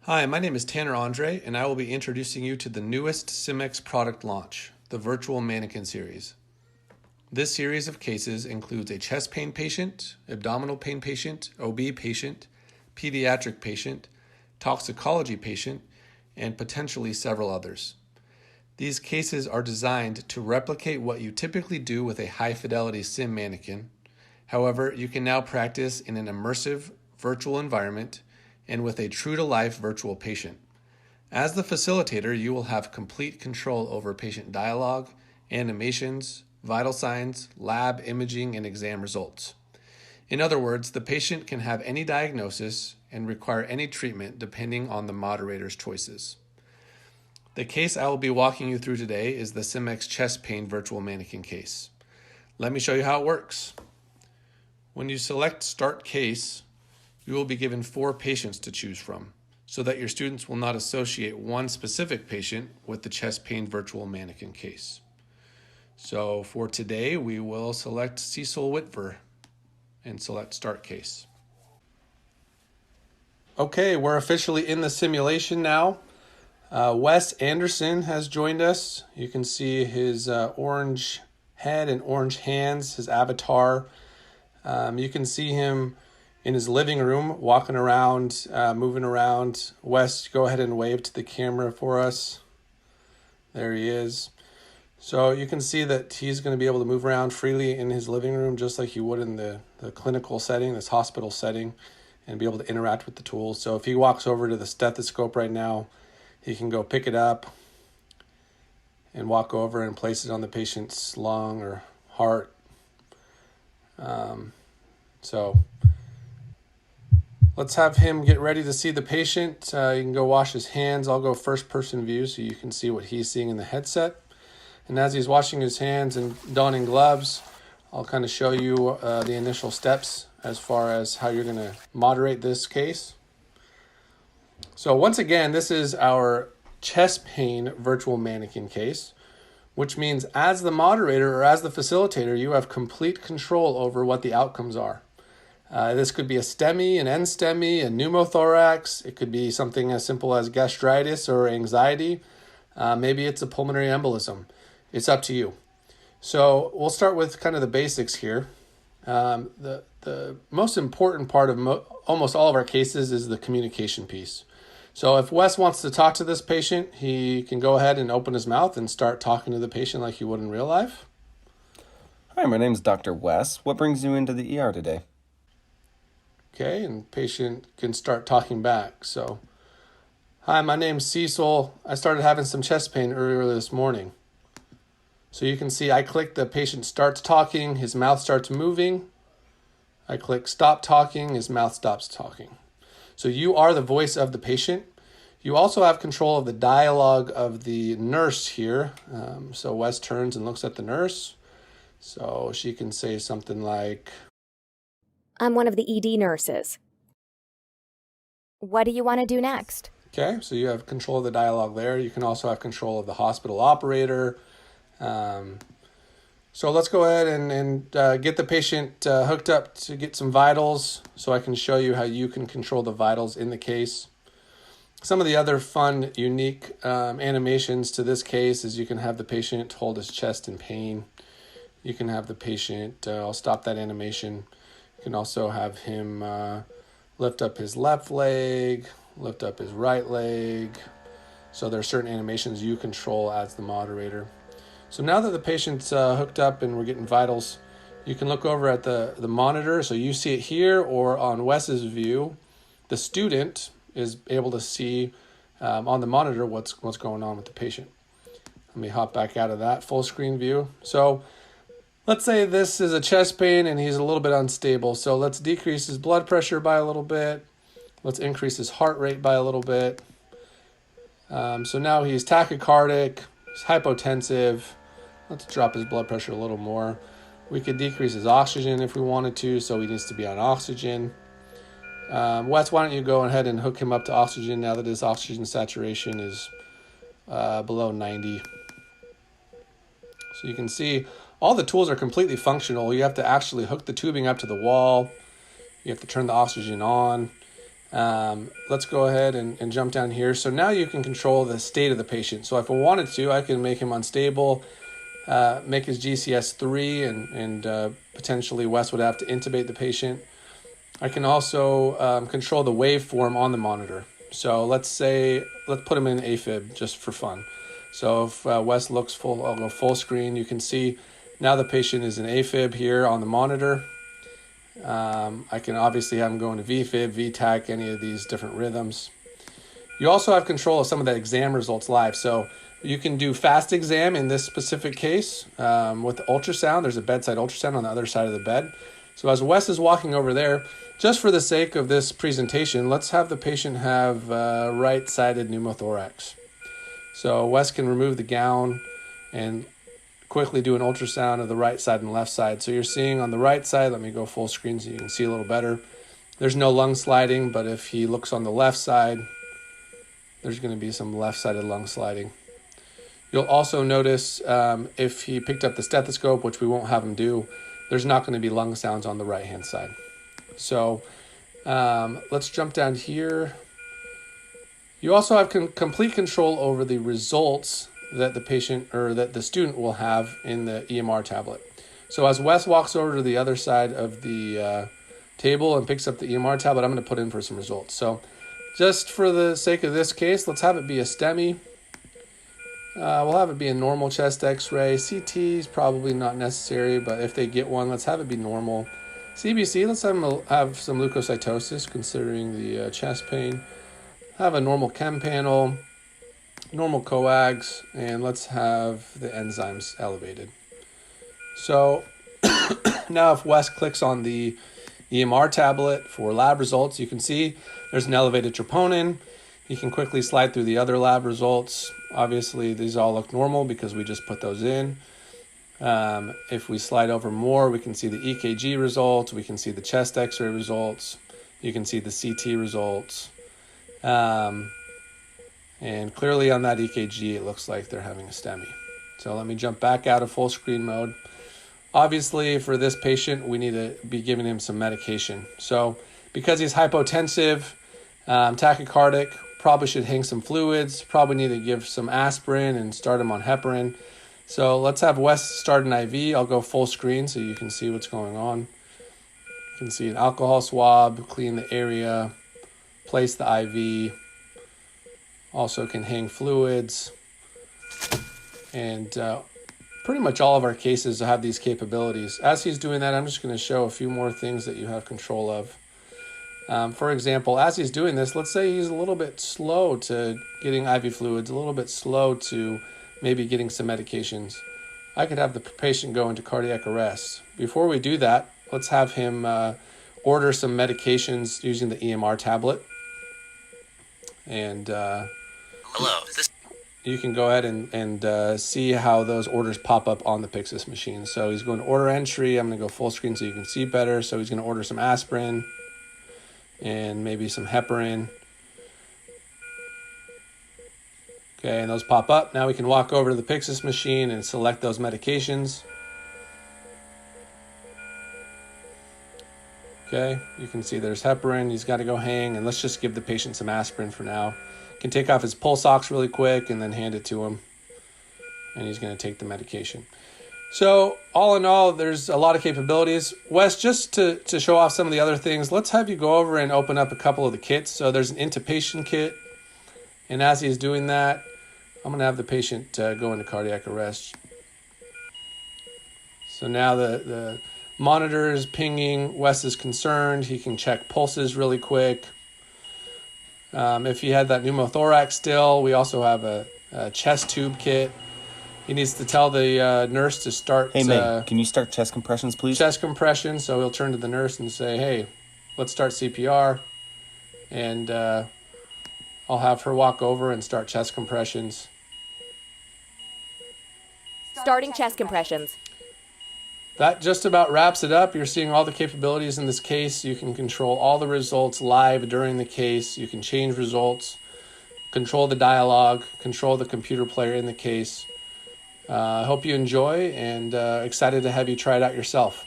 Hi, my name is Tanner Andre, and I will be introducing you to the newest SimX product launch, the Virtual Mannequin series. This series of cases includes a chest pain patient, abdominal pain patient, OB patient, pediatric patient, toxicology patient, and potentially several others. These cases are designed to replicate what you typically do with a high-fidelity sim mannequin. However, you can now practice in an immersive virtual environment and with a true-to-life virtual patient. As the facilitator, you will have complete control over patient dialogue, animations, vital signs, lab imaging, and exam results. In other words, the patient can have any diagnosis and require any treatment depending on the moderator's choices. The case I will be walking you through today is the SimX chest pain virtual mannequin case. Let me show you how it works. When you select Start Case, you will be given 4 patients to choose from, so that your students will not associate one specific patient with the chest pain virtual mannequin case. So for today, we will select Cecil Whitver and select Start Case. Okay, we're officially in the simulation now. Wes Anderson has joined us. You can see his orange head and orange hands, his avatar. You can see him in his living room, walking around, moving around. Wes, go ahead and wave to the camera for us. There he is. So you can see that he's going to be able to move around freely in his living room, just like he would in the clinical setting, this hospital setting, and be able to interact with the tools. So if he walks over to the stethoscope right now, he can go pick it up and walk over and place it on the patient's lung or heart. So let's have him get ready to see the patient. You can go wash his hands. I'll go first person view so you can see what he's seeing in the headset. And as he's washing his hands and donning gloves, I'll kind of show you the initial steps as far as how you're going to moderate this case. So once again, this is our chest pain virtual mannequin case, which means as the moderator or as the facilitator, you have complete control over what the outcomes are. This could be a STEMI, an NSTEMI, a pneumothorax. It could be something as simple as gastritis or anxiety. Maybe it's a pulmonary embolism. It's up to you. So we'll start with kind of the basics here. The most important part of almost all of our cases is the communication piece. So if Wes wants to talk to this patient, he can go ahead and open his mouth and start talking to the patient like he would in real life. Hi, my name is Dr. Wes. What brings you into the ER today? Okay, and patient can start talking back. So, hi, my name's Cecil. I started having some chest pain earlier this morning. So you can see I click the patient starts talking, his mouth starts moving. I click stop talking, his mouth stops talking. So you are the voice of the patient. You also have control of the dialogue of the nurse here. So Wes turns and looks at the nurse. So she can say something like, I'm one of the ED nurses. What do you want to do next? Okay, so you have control of the dialogue there. You can also have control of the hospital operator. So let's go ahead and get the patient hooked up to get some vitals so I can show you how you can control the vitals in the case. Some of the other fun, unique animations to this case is you can have the patient hold his chest in pain. You can have the patient, I'll stop that animation. You can also have him lift up his left leg, lift up his right leg. So there are certain animations you control as the moderator. So now that the patient's hooked up and we're getting vitals, you can look over at the monitor. So you see it here or on Wes's view. The student is able to see on the monitor what's going on with the patient. Let me hop back out of that full screen view. So let's say this is a chest pain and he's a little bit unstable. So let's decrease his blood pressure by a little bit. Let's increase his heart rate by a little bit. So now he's tachycardic, he's hypotensive. Let's drop his blood pressure a little more. We could decrease his oxygen if we wanted to, so he needs to be on oxygen. Wes, why don't you go ahead and hook him up to oxygen now that his oxygen saturation is below 90. So you can see all the tools are completely functional. You have to actually hook the tubing up to the wall. You have to turn the oxygen on. Let's go ahead and jump down here. So now you can control the state of the patient. So if I wanted to, I can make him unstable, make his GCS 3, and potentially Wes would have to intubate the patient. I can also control the waveform on the monitor. So let's put him in AFib just for fun. So if Wes looks full, I'll go full screen. You can see now the patient is in AFib here on the monitor. I can obviously have him go into VFib, VTAC, any of these different rhythms. You also have control of some of the exam results live. So you can do fast exam in this specific case with the ultrasound. There's a bedside ultrasound on the other side of the bed. So as Wes is walking over there, just for the sake of this presentation, let's have the patient have right-sided pneumothorax. So Wes can remove the gown and quickly do an ultrasound of the right side and left side. So you're seeing on the right side, let me go full screen so you can see a little better. There's no lung sliding, but if he looks on the left side, there's going to be some left-sided lung sliding. You'll also notice if he picked up the stethoscope, which we won't have him do, there's not going to be lung sounds on the right-hand side. So let's jump down here. You also have complete control over the results that the patient or that the student will have in the EMR tablet. So as Wes walks over to the other side of the table and picks up the EMR tablet, I'm going to put in for some results. So just for the sake of this case, let's have it be a STEMI. We'll have it be a normal chest x-ray. CT is probably not necessary, but if they get one, let's have it be normal. CBC, let's have some leukocytosis considering the chest pain. Have a normal chem panel, normal coags, and let's have the enzymes elevated. So now if Wes clicks on the EMR tablet for lab results, you can see there's an elevated troponin. You can quickly slide through the other lab results. Obviously, these all look normal because we just put those in. If we slide over more, we can see the EKG results. We can see the chest x-ray results. You can see the CT results. And clearly on that EKG, it looks like they're having a STEMI. So let me jump back out of full screen mode. Obviously, for this patient, we need to be giving him some medication. So because he's hypotensive, tachycardic, probably should hang some fluids, probably need to give some aspirin and start him on heparin. So let's have Wes start an IV. I'll go full screen so you can see what's going on. You can see an alcohol swab, clean the area, place the IV, also can hang fluids, and pretty much all of our cases have these capabilities. As he's doing that, I'm just going to show a few more things that you have control of. For example, as he's doing this, let's say he's a little bit slow to getting IV fluids, a little bit slow to maybe getting some medications. I could have the patient go into cardiac arrest. Before we do that, let's have him order some medications using the EMR tablet. And Hello, is this? You can go ahead and see how those orders pop up on the Pyxis machine. So he's going to order entry. I'm going to go full screen so you can see better. So he's going to order some aspirin and maybe some heparin. Okay, and those pop up. Now we can walk over to the Pyxis machine and select those medications. Okay, you can see there's heparin. He's got to go hang, and let's just give the patient some aspirin for now. Can take off his pulse ox really quick and then hand it to him, and he's going to take the medication. So all in all, there's a lot of capabilities. Wes, just to show off some of the other things, let's have you go over and open up a couple of the kits. So there's an intubation kit, and as he's doing that, I'm going to have the patient go into cardiac arrest. So now the monitor is pinging. Wes is concerned. He can check pulses really quick. If he had that pneumothorax still, we also have a chest tube kit. He needs to tell the nurse to start... Hey, Meg, can you start chest compressions, please? Chest compression. So he'll turn to the nurse and say, hey, let's start CPR. And I'll have her walk over and start chest compressions. Starting chest compressions. That just about wraps it up. You're seeing all the capabilities in this case. You can control all the results live during the case. You can change results, control the dialogue, control the computer player in the case. I hope you enjoy, and excited to have you try it out yourself.